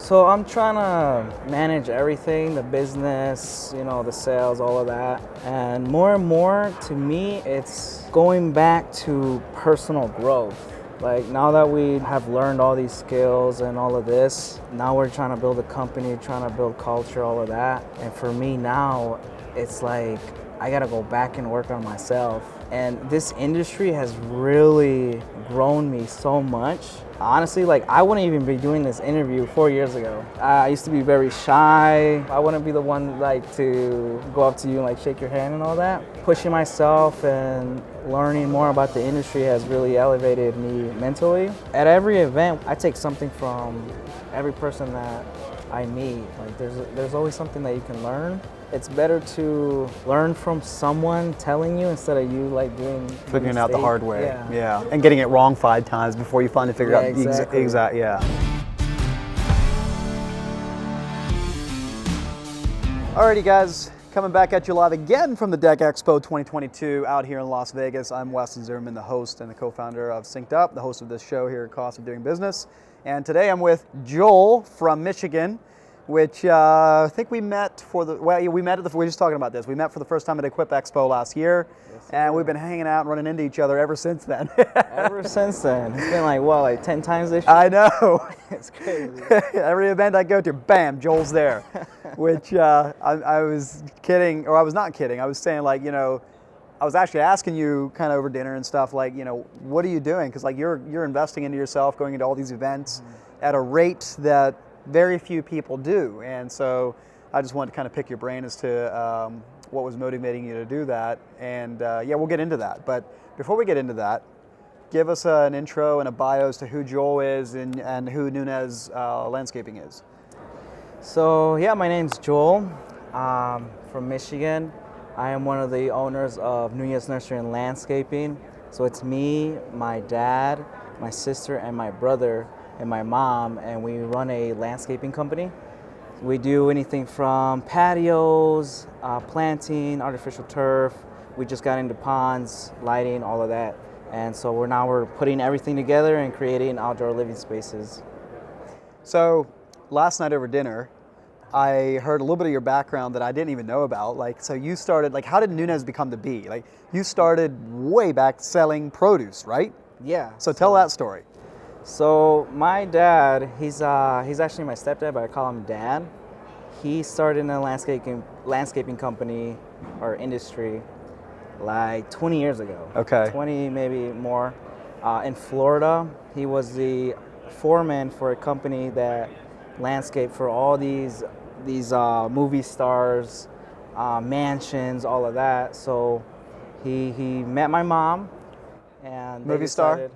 So I'm trying to manage everything, the business, the sales, all of that. And more to me, it's going back to personal growth. Like now that we have learned all these skills and all of this, now we're trying to build a company, trying to build culture, all of that. And for me now, it's like I gotta go back and work on myself. And this industry has really grown me so much. Honestly, like I wouldn't even be doing this interview 4 years ago. I used to be very shy. I wouldn't be the one like to go up to you and like shake your hand and all that. Pushing myself and learning more about the industry has really elevated me mentally. At every event, I take something from every person that I meet. Like there's always something that you can learn. It's better to learn from someone telling you instead of you like figuring out the hard way. Yeah. And getting it wrong 5 times before you finally figure out exactly. Yeah. Alrighty guys, coming back at you live again from the Deck Expo 2022 out here in Las Vegas. I'm Weston Zimmerman, the host and the co-founder of SynkedUP, the host of this show here at Cost of Doing Business. And today I'm with Joel from Michigan, which I think we met we were just talking about this. We met for the first time at Equip Expo last year, and we've been hanging out and running into each other ever since then. Ever since then. It's been like 10 times this year? I know. It's crazy. Every event I go to, bam, Joel's there. Which I was kidding, or I was not kidding. I was saying like, I was actually asking you kind of over dinner and stuff like, what are you doing? Because like you're investing into yourself, going into all these events at a rate that very few people do, and so I just wanted to kind of pick your brain as to what was motivating you to do that, and we'll get into that. But before we get into that, give us an intro and a bio as to who Joel is and who Nuñez Landscaping is. So yeah, my name's Joel, from Michigan. I am one of the owners of Nuñez Nursery and Landscaping. So it's me, my dad, my sister, and my brother, and my mom, and we run a landscaping company. We do anything from patios, planting, artificial turf. We just got into ponds, lighting, all of that. And so we're putting everything together and creating outdoor living spaces. So last night over dinner, I heard a little bit of your background that I didn't even know about. Like, so you started, like, how did Nuñez become the Bee? Like, you started way back selling produce, right? Yeah. So tell that story. So my dad, he's actually my stepdad, but I call him Dad. He started in a landscaping company or industry like 20 years ago. Okay. 20, maybe more. In Florida, he was the foreman for a company that landscaped for all these movie stars, mansions, all of that. So he met my mom, and movie star.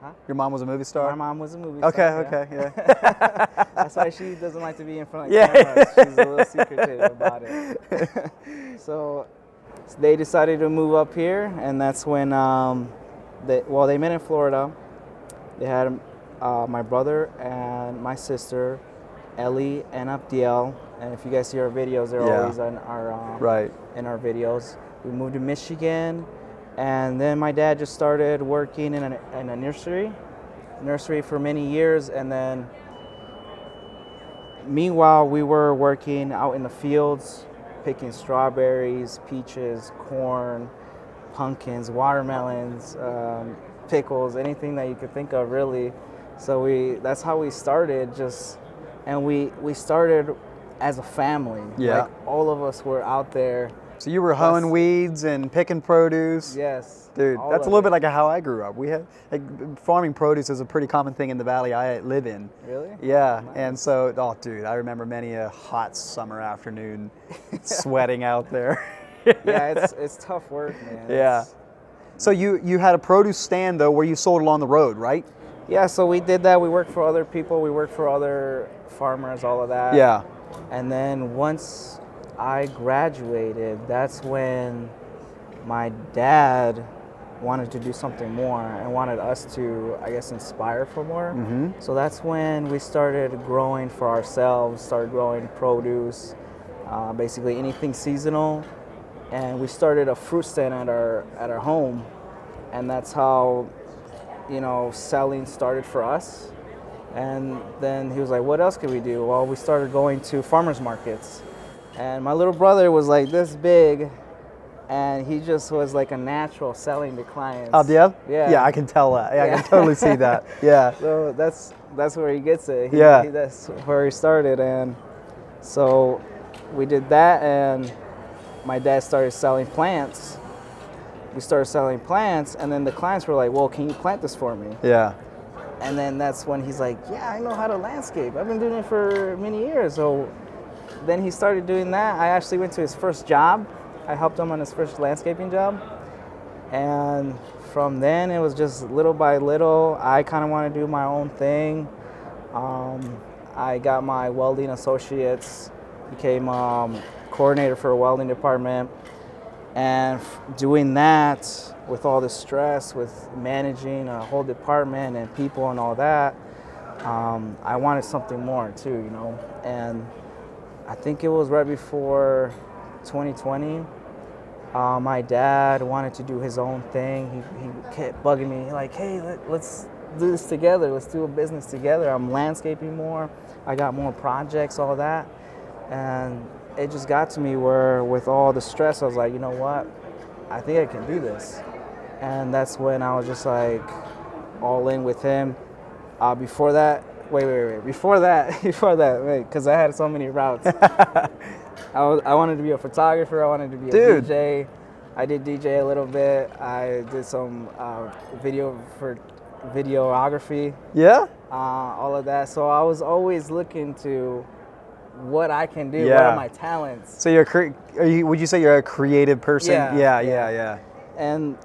Huh? Your mom was a movie star? My mom was a movie star. Okay, yeah. That's why she doesn't like to be in front of cameras. She's a little secretive about it. So they decided to move up here, and that's when they met in Florida. They had my brother and my sister, Ellie and Abdiel. And if you guys see our videos, they're always in our videos. We moved to Michigan. And then my dad just started working in a nursery for many years. And then meanwhile, we were working out in the fields, picking strawberries, peaches, corn, pumpkins, watermelons, pickles, anything that you could think of, really. So that's how we started, and we started as a family. Yeah. Like all of us were out there. So you were hoeing weeds and picking produce? Yes. Dude, that's a little bit like how I grew up. We had farming produce is a pretty common thing in the valley I live in. Really? Yeah, Nice. and so, I remember many a hot summer afternoon sweating out there. Yeah, it's tough work, man. Yeah. So you had a produce stand though where you sold along the road, right? Yeah, so we did that. We worked for other people. We worked for other farmers, all of that. Yeah. And then once I graduated, that's when my dad wanted to do something more and wanted us to, I guess, inspire for more. Mm-hmm. So that's when we started growing for ourselves, started growing produce, basically anything seasonal. And we started a fruit stand at our home. And that's how, selling started for us. And then he was like, what else could we do? Well, we started going to farmers markets. And my little brother was like this big, and he just was like a natural selling to clients. Oh, yeah? Yeah. Yeah, I can tell that. Yeah, I can totally see that. Yeah. So that's where he gets it. That's where he started. And so we did that, and my dad started selling plants. We started selling plants, and then the clients were like, well, can you plant this for me? Yeah. And then that's when he's like, yeah, I know how to landscape. I've been doing it for many years. So then he started doing that. I actually went to his first job. I helped him on his first landscaping job. And from then, it was just little by little. I kind of want to do my own thing. I got my welding associates, became coordinator for a welding department. And doing that with all the stress, with managing a whole department and people and all that, I wanted something more too, you know. And I think it was right before 2020. My dad wanted to do his own thing. He kept bugging me like, hey, let's do this together. Let's do a business together. I'm landscaping more. I got more projects, all that. And it just got to me where with all the stress, I was like, you know what? I think I can do this. And that's when I was just like all in with him. Before that, before that, because I had so many routes. I wanted to be a photographer. I wanted to be a DJ. I did DJ a little bit. I did some videography. Yeah? All of that. So I was always looking to what I can do. Yeah. What are my talents? So would you say you're a creative person? Yeah. And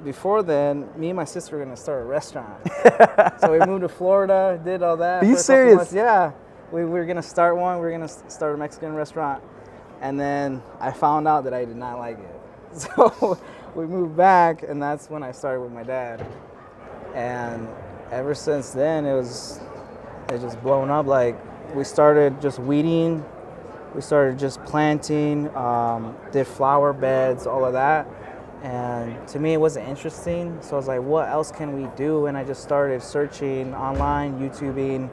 before then, me and my sister were gonna start a restaurant. So we moved to Florida, did all that. Are you serious? Months. Yeah. We were gonna start one. We were gonna start a Mexican restaurant. And then I found out that I did not like it. So we moved back, and that's when I started with my dad. And ever since then, it just blown up. Like, we started just weeding, we started just planting, did flower beds, all of that. And to me, it wasn't interesting. So I was like, what else can we do? And I just started searching online, YouTubing.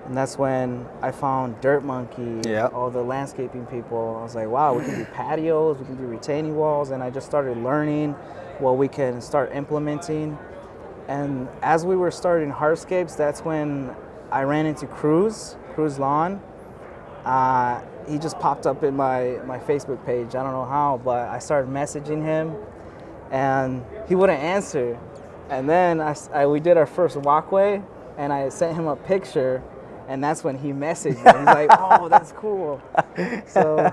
And that's when I found Dirt Monkey, all the landscaping people. I was like, wow, we can do patios, we can do retaining walls. And I just started learning what we can start implementing. And as we were starting hardscapes, that's when I ran into Cruz Lon. He just popped up in my Facebook page. I don't know how, but I started messaging him, and he wouldn't answer. And then we did our first walkway, and I sent him a picture, and that's when he messaged me. He's like, oh, that's cool. So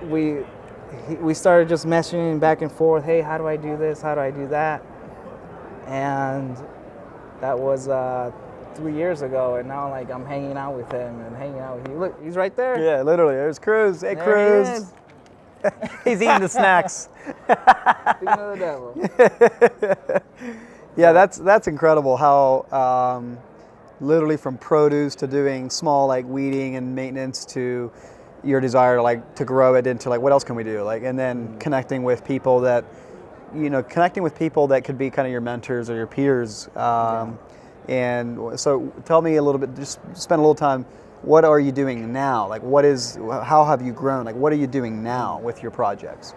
we started just messaging back and forth. Hey, how do I do this? How do I do that? And that was 3 years ago, and now like I'm hanging out with him and hanging out with you. Look, he's right there. Yeah, literally. There's Cruz. Hey, there Cruz. He's eating the snacks. Speaking of the devil. Yeah, that's incredible how literally from produce to doing small like weeding and maintenance to your desire to grow it into like what else can we do, like, and then connecting with people that could be kind of your mentors or your peers. And so tell me a little bit, just spend a little time, what are you doing now? Like how have you grown? Like what are you doing now with your projects?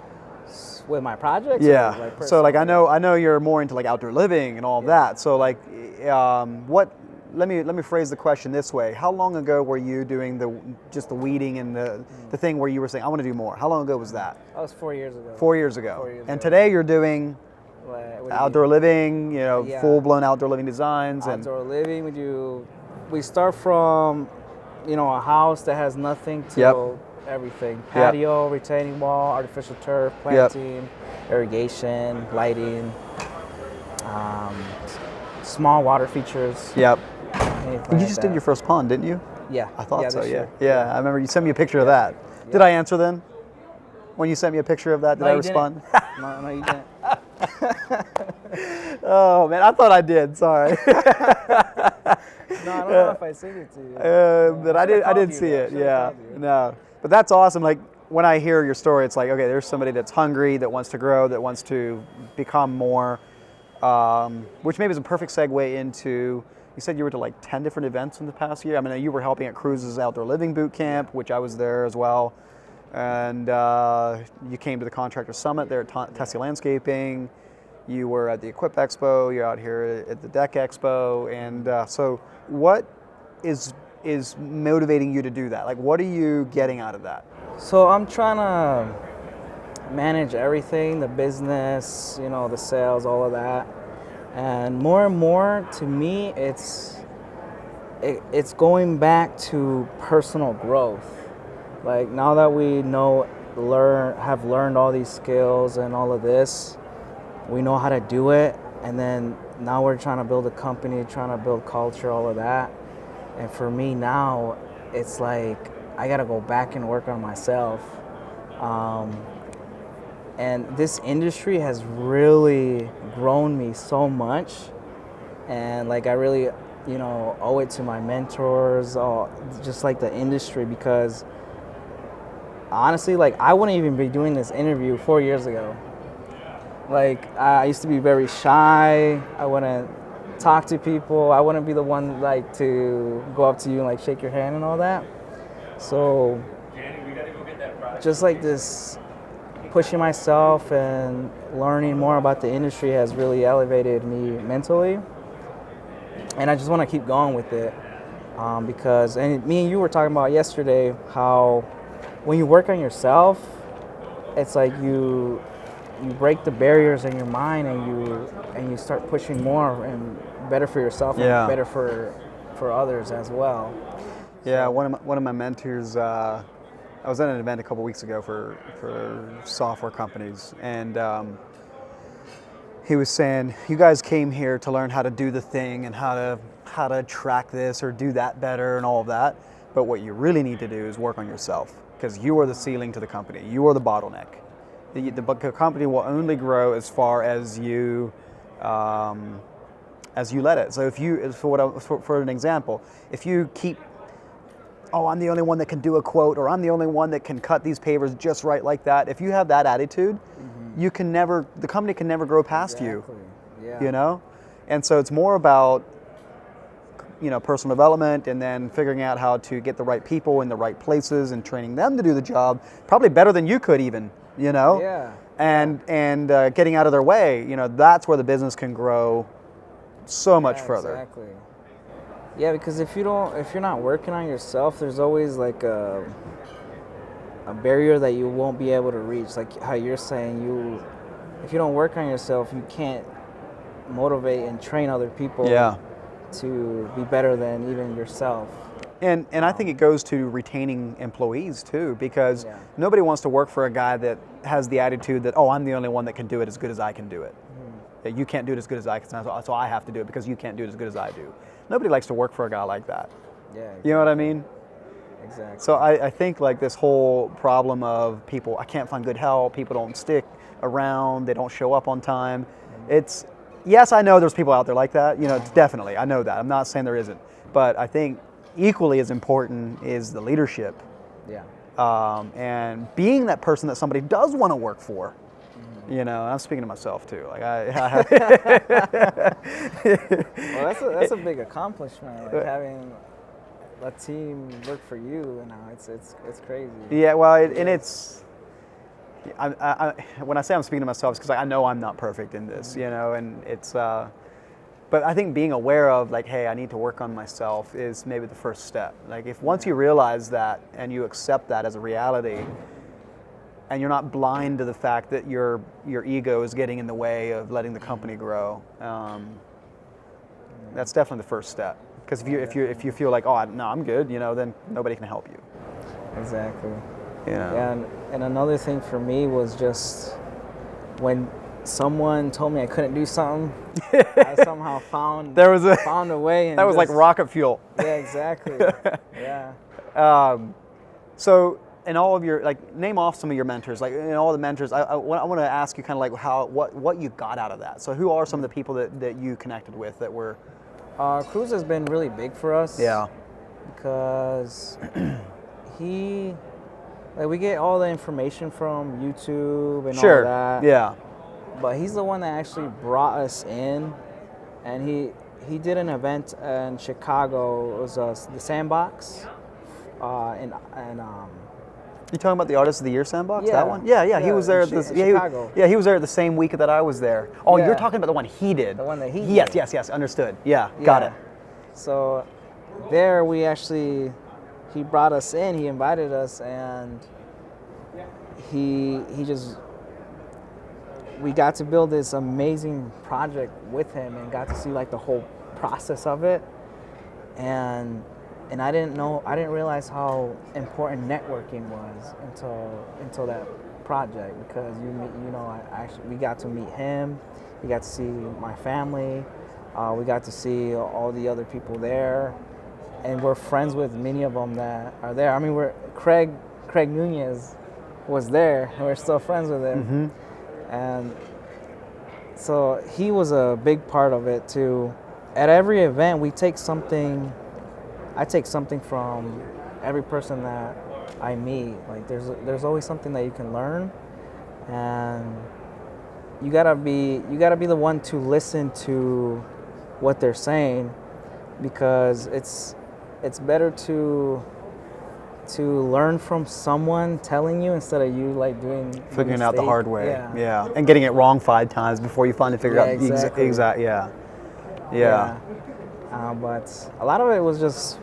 With my projects? Yeah. So like I know you're more into like outdoor living and all of that. So like let me phrase the question this way. How long ago were you doing the weeding and the thing where you were saying, I want to do more? How long ago was that? That was 4 years ago. 4 years ago. And today you're doing outdoor living, full-blown outdoor living designs. Outdoor living, we start from, a house that has nothing to everything. Patio, retaining wall, artificial turf, planting, irrigation, lighting, small water features. Yep. You just did your first pond, didn't you? Yeah. I thought so, yeah. Yeah, I remember you sent me a picture of that. Yeah. Did I answer then? When you sent me a picture of that, did I respond? No, you didn't. Oh, man, I thought I did. Sorry. No, I don't know if I sent it to you. But I did see it. Yeah. No. But that's awesome. Like, when I hear your story, it's like, okay, there's somebody that's hungry, that wants to grow, that wants to become more, which maybe is a perfect segue into You said you were to like 10 different events in the past year. I mean, you were helping at Cruz's Outdoor Living Boot Camp, which I was there as well. And you came to the Contractor Summit there at Tessie Landscaping. You were at the Equip Expo. You're out here at the Deck Expo. And so what is motivating you to do that? Like, what are you getting out of that? So I'm trying to manage everything, the business, the sales, all of that. And more to me, it's going back to personal growth. Like, now that we have learned all these skills and all of this, we know how to do it. And then now we're trying to build a company, trying to build culture, all of that. And for me now, it's like I got to go back and work on myself. And this industry has really grown me so much. And like, I really, owe it to my mentors, just like the industry, because honestly, like, I wouldn't even be doing this interview 4 years ago. Like, I used to be very shy. I wouldn't talk to people. I wouldn't be the one like to go up to you and like shake your hand and all that. So just like this, pushing myself and learning more about the industry has really elevated me mentally. And I just want to keep going with it because, and me and you were talking about yesterday how when you work on yourself, it's like you break the barriers in your mind and you start pushing more and better for yourself and better for others as well. Yeah, one of my mentors, I was at an event a couple weeks ago for software companies, and he was saying, you guys came here to learn how to do the thing and how to track this or do that better and all of that, but what you really need to do is work on yourself, because you are the ceiling to the company. You are the bottleneck. The company will only grow as far as you let it. So for an example, if you keep, I'm the only one that can do a quote, or I'm the only one that can cut these pavers just right like that. If you have that attitude, the company can never grow past you. Yeah. And so it's more about, personal development, and then figuring out how to get the right people in the right places and training them to do the job, probably better than you could even, and getting out of their way, that's where the business can grow so much further. Exactly. Yeah, because if you're not working on yourself, there's always like a barrier that you won't be able to reach. Like how you're saying, if you don't work on yourself, you can't motivate and train other people to be better than even yourself. And I think it goes to retaining employees too, because nobody wants to work for a guy that has the attitude that, I'm the only one that can do it as good as I can do it. That you can't do it as good as I can, so I have to do it because you can't do it as good as I do. Nobody likes to work for a guy like that. Yeah. Exactly. You know what I mean? Exactly. So I think like this whole problem of people, I can't find good help, people don't stick around, they don't show up on time. Yes, I know there's people out there like that, definitely, I know that. I'm not saying there isn't. But I think equally as important is the leadership. Yeah. And being that person that somebody does want to work for. And I'm speaking to myself too. Like well, that's a big accomplishment. Like having a team work for you, it's crazy. Yeah, well, when I say I'm speaking to myself, it's because I know I'm not perfect in this, and it's. But I think being aware of like, hey, I need to work on myself is maybe the first step. Like if once you realize that and you accept that as a reality, and you're not blind to the fact that your ego is getting in the way of letting the company grow, that's definitely the first step. Because if you feel like, no, I'm good, then nobody can help you. Exactly. Yeah. And another thing for me was just when someone told me I couldn't do something, I somehow found a way. And that was like rocket fuel. Yeah, exactly. Yeah. So in all of your, name off some of your mentors, in all the mentors, I want to ask you kind of like what you got out of that. So who are some of the people that you connected with that were? Cruz has been really big for us. Yeah. Because we get all the information from YouTube and all that. Yeah. But he's the one that actually brought us in, and he did an event in Chicago. It was the Sandbox, and You talking about the Artist of the Year Sandbox? Yeah. That one? Yeah. He Yeah, was there. in At Chicago. he was there the same week that I was there. Oh, Yeah. you're talking about the one he did. The one that he Yes, did. yes. Understood. Yeah, got Yeah. it. So there he brought us in, he invited us, and we got to build this amazing project with him and got to see like the whole process of it. And I didn't realize how important networking was until that project, because we got to meet him, we got to see my family, we got to see all the other people there, and we're friends with many of them that are there. I mean, Craig Nuñez was there, and we're still friends with him. And so he was a big part of it too. At every event, I take something from every person that I meet. Like there's always something that you can learn, and you gotta be the one to listen to what they're saying, because it's better to learn from someone telling you instead of you like Figuring out the hard way. Yeah. And getting it wrong 5 times before you finally figure out exactly. Yeah. But a lot of it was just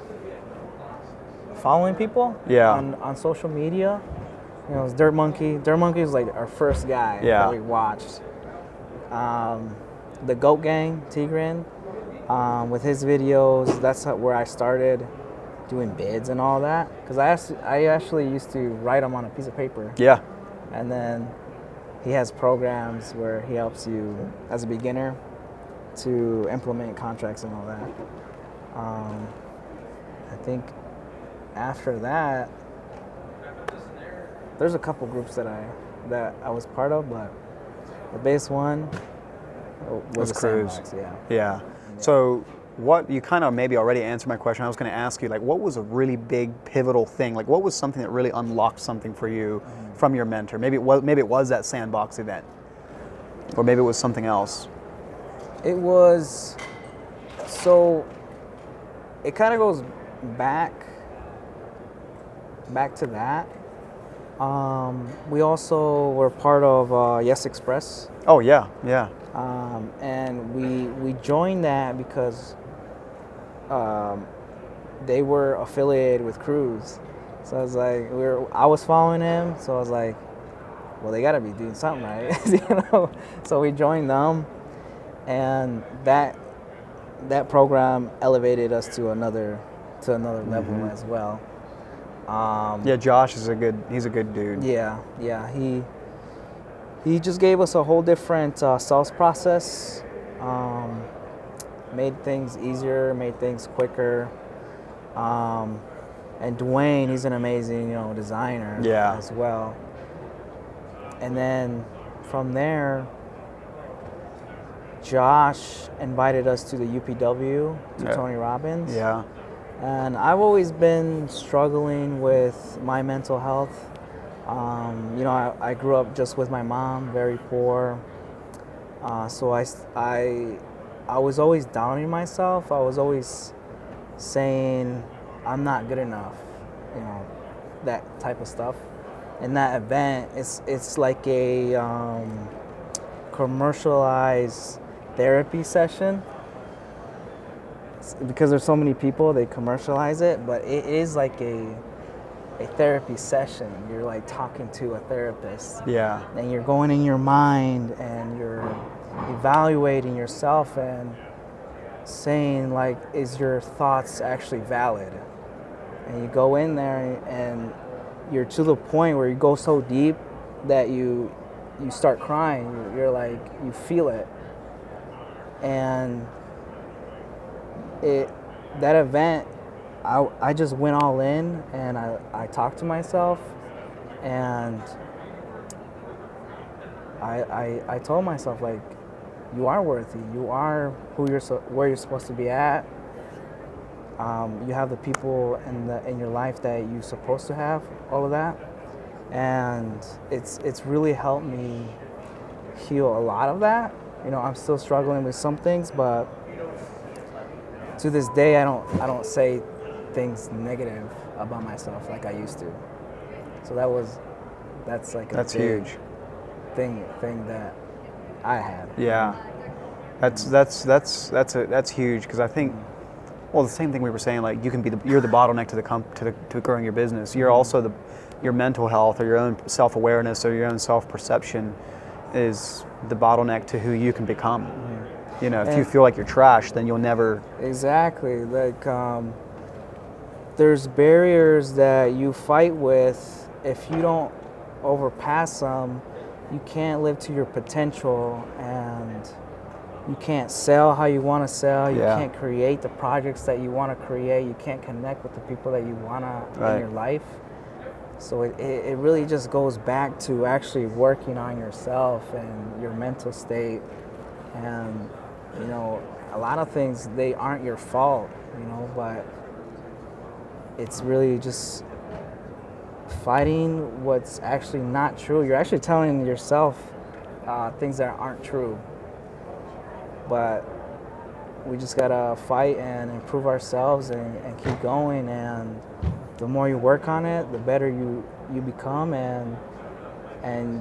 following people on social media. It was Dirt Monkey. Dirt Monkey was like our first guy that we watched. The Goat Gang, Tigran, with his videos, that's where I started doing bids and all that. Because I actually used to write them on a piece of paper. Yeah. And then he has programs where he helps you as a beginner to implement contracts and all that. I think after that, there's a couple groups that I was part of, but the biggest one was the Cruz. Sandbox, Yeah. So what you kind of maybe already answered my question. I was going to ask you, like, what was a really big pivotal thing? Like, what was something that really unlocked something for you from your mentor? Maybe it was that Sandbox event, or maybe it was something else. It was, so it kind of goes back to that. We also were part of Yes Express. Oh yeah. And we joined that because they were affiliated with Cruz. So I was like, I was following him, so I was like, well, they got to be doing something right, So we joined them, and that program elevated us to another level as well. Josh is he's a good dude. Yeah. He just gave us a whole different sales process, made things easier, made things quicker. And Dwayne, he's an amazing, designer as well. And then from there, Josh invited us to the UPW, to Tony Robbins. Yeah. And I've always been struggling with my mental health. I grew up just with my mom, very poor. So I was always downing myself. I was always saying I'm not good enough, that type of stuff. In that event, it's like a commercialized therapy session. Because there's so many people, they commercialize it, but it is like a therapy session. You're like talking to a therapist. Yeah. And you're going in your mind and you're evaluating yourself and saying like, is your thoughts actually valid? And you go in there and you're to the point where you go so deep that you start crying. You're like, you feel it. And that event, I just went all in, and I talked to myself, and I told myself, like, you are worthy. You are where you're supposed to be at. You have the people in your life that you're supposed to have, all of that, and it's really helped me heal a lot of that. I'm still struggling with some things, but to this day, I don't say things negative about myself like I used to. So that's like a big huge thing that I had. Yeah, that's huge, because I think, well, the same thing we were saying, like you're the bottleneck to growing your business. You're also your mental health or your own self-awareness or your own self-perception is the bottleneck to who you can become. You know, if you feel like you're trash, then you'll never. Exactly. Like there's barriers that you fight with. If you don't overpass them, you can't live to your potential, and you can't sell how you want to sell. You can't create the projects that you want to create. You can't connect with the people that you want to in your life. So it really just goes back to actually working on yourself and your mental state. And, you know, a lot of things, they aren't your fault, you know, but it's really just fighting what's actually not true. You're actually telling yourself things that aren't true. But we just gotta fight and improve ourselves and keep going. And the more you work on it, the better you become, and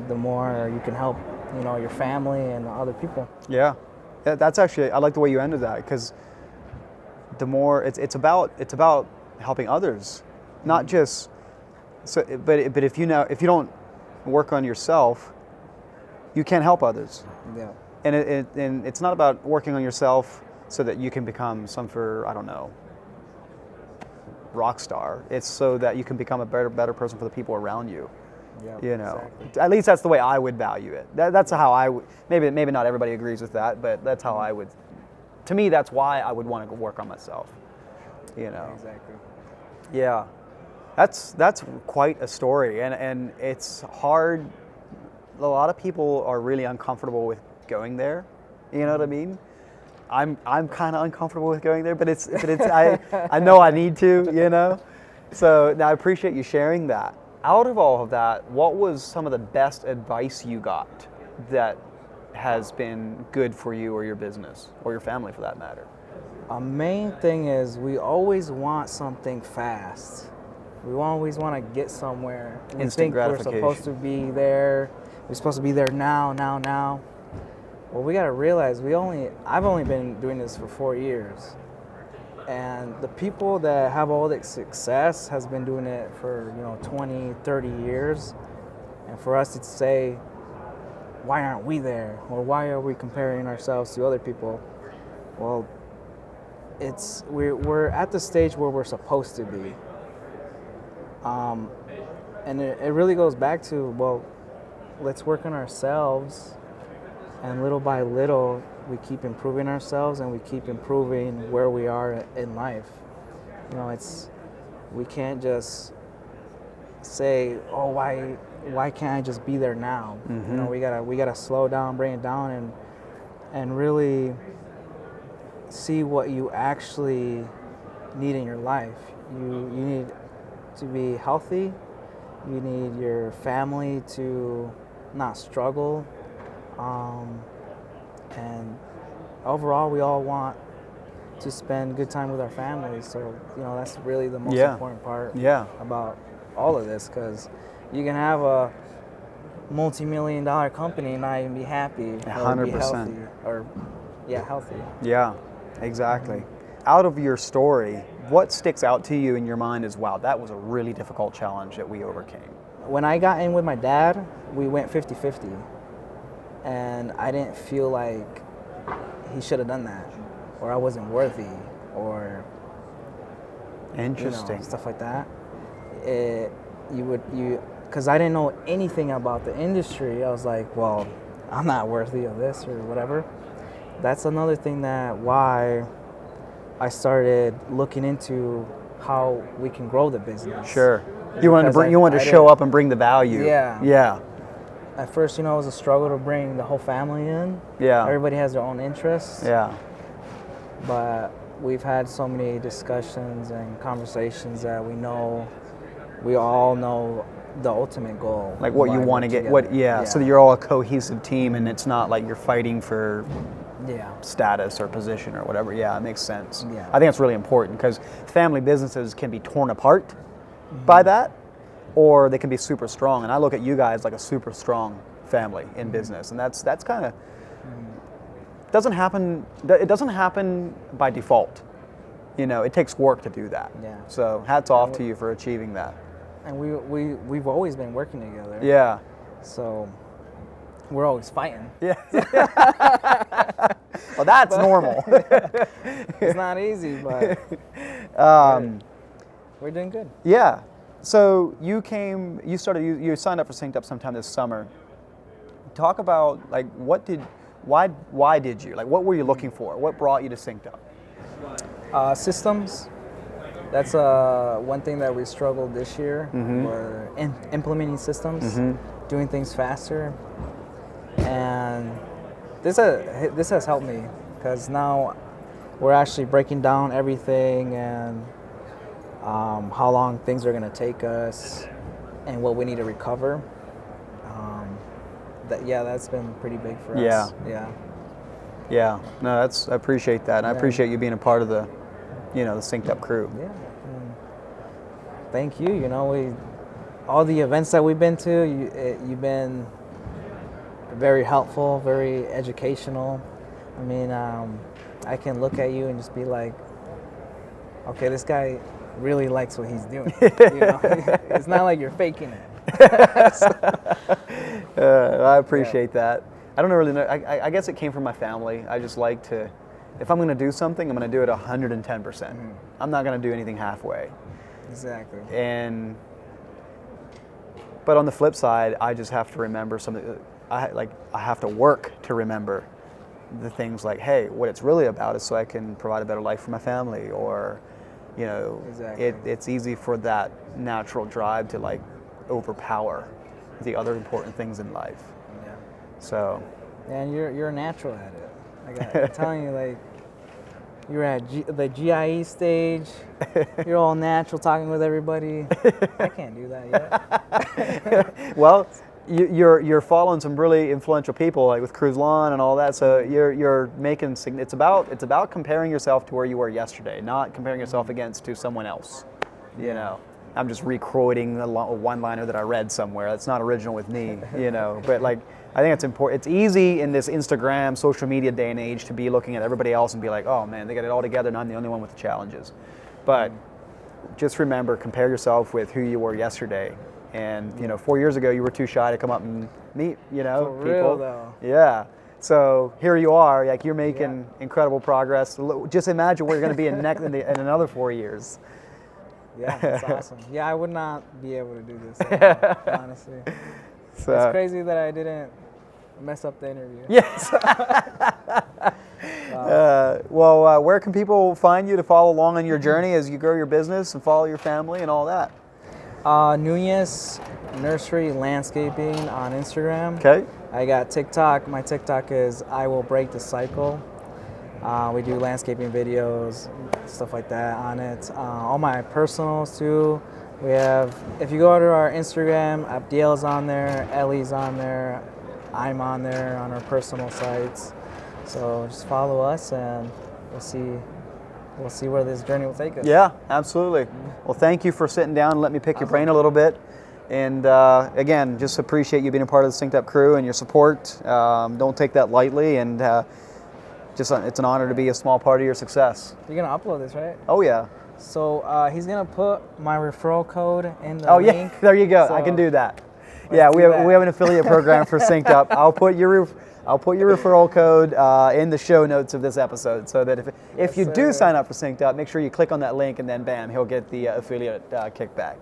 the more you can help, you know, your family and other people. Yeah, that's actually, I like the way you ended that, because the more it's about helping others, not just. So, but if you don't work on yourself, you can't help others. Yeah. And and it's not about working on yourself so that you can become I don't know, rock star. It's so that you can become a better person for the people around you. Yeah. You know, exactly. At least that's the way I would value it. That's how I would. Maybe not everybody agrees with that, but that's how I would. To me, that's why I would want to work on myself. You know. Exactly. Yeah. That's quite a story, and it's hard. A lot of people are really uncomfortable with going there. You know what I mean? I'm kind of uncomfortable with going there, but it's I know I need to. You know. So now I appreciate you sharing that. Out of all of that, what was some of the best advice you got that has been good for you or your business or your family, for that matter? A main thing is we always want something fast. We always want to get somewhere. We Instant think gratification. we're supposed to be there. We're supposed to be there now. Well, we got to realize I've only been doing this for 4 years. And the people that have all the success has been doing it for, 20, 30 years. And for us to say, why aren't we there? Or why are we comparing ourselves to other people? Well, we're at the stage where we're supposed to be. And it really goes back to, well, let's work on ourselves, and little by little we keep improving ourselves and we keep improving where we are in life. We can't just say, oh, why can't I just be there now? Mm-hmm. We gotta slow down, bring it down, and really see what you actually need in your life. You need to be healthy. You need your family to not struggle. And overall, we all want to spend good time with our families. So, that's really the most important part about all of this, because you can have a multi-million-dollar company and not even be happy. 100%. Healthy. Yeah, exactly. Out of your story, what sticks out to you in your mind is, wow, that was a really difficult challenge that we overcame? When I got in with my dad, we went 50-50. And I didn't feel like he should have done that, or I wasn't worthy, or interesting stuff like that. Because I didn't know anything about the industry. I was like, well, I'm not worthy of this or whatever. That's another thing why I started looking into how we can grow the business. Sure. You wanted to show up and bring the value. Yeah. Yeah. At first, it was a struggle to bring the whole family in. Yeah. Everybody has their own interests. Yeah. But we've had so many discussions and conversations that we all know the ultimate goal. Like what you want to get, so that you're all a cohesive team, and it's not like you're fighting for status or position or whatever. Yeah, it makes sense. Yeah. I think it's really important because family businesses can be torn apart by that, or they can be super strong. And I look at you guys like a super strong family in business, and that's kind of doesn't happen. It doesn't happen by default. You know, it takes work to do that. Yeah. So hats off to you for achieving that. And we've always been working together. Yeah. So we're always fighting. Yeah. Well, that's normal. It's not easy, but we're doing good. Yeah. So you signed up for SynkedUP sometime this summer. Talk about like why did you? Like what were you looking for? What brought you to SynkedUP? Systems. That's one thing that we struggled this year. Were implementing systems, doing things faster, and this has helped me because now we're actually breaking down everything and how long things are going to take us and what we need to recover. That's been pretty big for us. Yeah. No, I appreciate that. And I appreciate you being a part of the SynkedUP crew. Yeah. Thank you. You know, all the events that we've been to, you've been very helpful, very educational. I mean, I can look at you and just be like, okay, this guy really likes what he's doing. You know? It's not like you're faking it. I appreciate that. I don't really know. I guess it came from my family. I just like to, if I'm going to do something, I'm going to do it 110%. I'm not going to do anything halfway. Exactly. But on the flip side, I just have to remember something. I have to work to remember the things like, hey, what it's really about is so I can provide a better life for my family, or, you know, it's easy for that natural drive to like overpower the other important things in life. Yeah. So. And you're natural at it. Like I'm telling you, like you're at the GIE stage. You're all natural, talking with everybody. I can't do that yet. Well, you're following some really influential people, like with Cruz Lon and all that. So you're making. It's about comparing yourself to where you were yesterday, not comparing yourself to someone else. You know. I'm just re-quoting a one-liner that I read somewhere. That's not original with me, you know. But like, I think it's important. It's easy in this Instagram, social media day and age to be looking at everybody else and be like, oh man, they got it all together and I'm the only one with the challenges. But just remember, compare yourself with who you were yesterday. And, you know, 4 years ago, you were too shy to come up and meet, you know, For people. real, though. Yeah. So here you are, like you're making incredible progress. Just imagine where you're going to be in another 4 years. Yeah, that's awesome. Yeah, I would not be able to do this, honestly. So, it's crazy that I didn't mess up the interview. Yes. Where can people find you to follow along on your journey as you grow your business and follow your family and all that? Nuñez Nursery Landscaping on Instagram. Okay. I got TikTok. My TikTok is I Will Break the Cycle. We do landscaping videos, stuff like that on it. All my personals too. We have, if you go to our Instagram, Abdiel's on there, Ellie's on there, I'm on there on our personal sites. So just follow us and we'll see where this journey will take us. Yeah, absolutely. Well, thank you for sitting down and letting me pick your brain a little bit. And again, just appreciate you being a part of the SynkedUP crew and your support. Don't take that lightly, and it's an honor to be a small part of your success. You're gonna upload this, right? Oh yeah. So he's gonna put my referral code in the link. Yeah, there you go. So I can do that. Yeah, we have an affiliate program for SynkedUP. I'll put your referral code in the show notes of this episode, so that if you do sign up for SynkedUP, make sure you click on that link, and then bam, he'll get the affiliate kickback.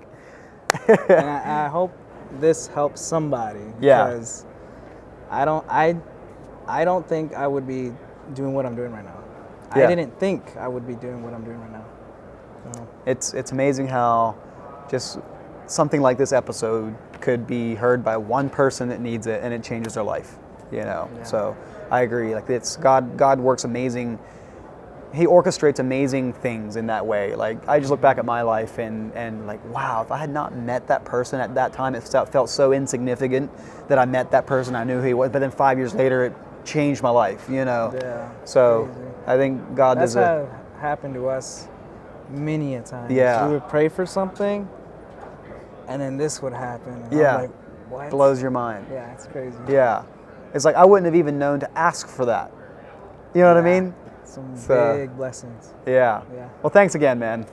And I hope this helps somebody. Yeah. Because I don't think I would be doing what I'm doing right now. Yeah. I didn't think I would be doing what I'm doing right now. So. It's amazing how just something like this episode could be heard by one person that needs it, and it changes their life. You know. Yeah. So I agree. Like God works amazing. He orchestrates amazing things in that way. Like I just look back at my life and like, wow, if I had not met that person at that time, it felt so insignificant that I met that person. I knew who he was, but then 5 years later, it changed my life, you know. Yeah. So Crazy. I think God That's does how happened to us many a time. Yeah. We would pray for something, and then this would happen. And Yeah. I'm like, what? blows your mind. Yeah, it's crazy. Yeah. It's like I wouldn't have even known to ask for that. You know what I mean? Some So- big blessings. Yeah. Yeah. Well, thanks again, man.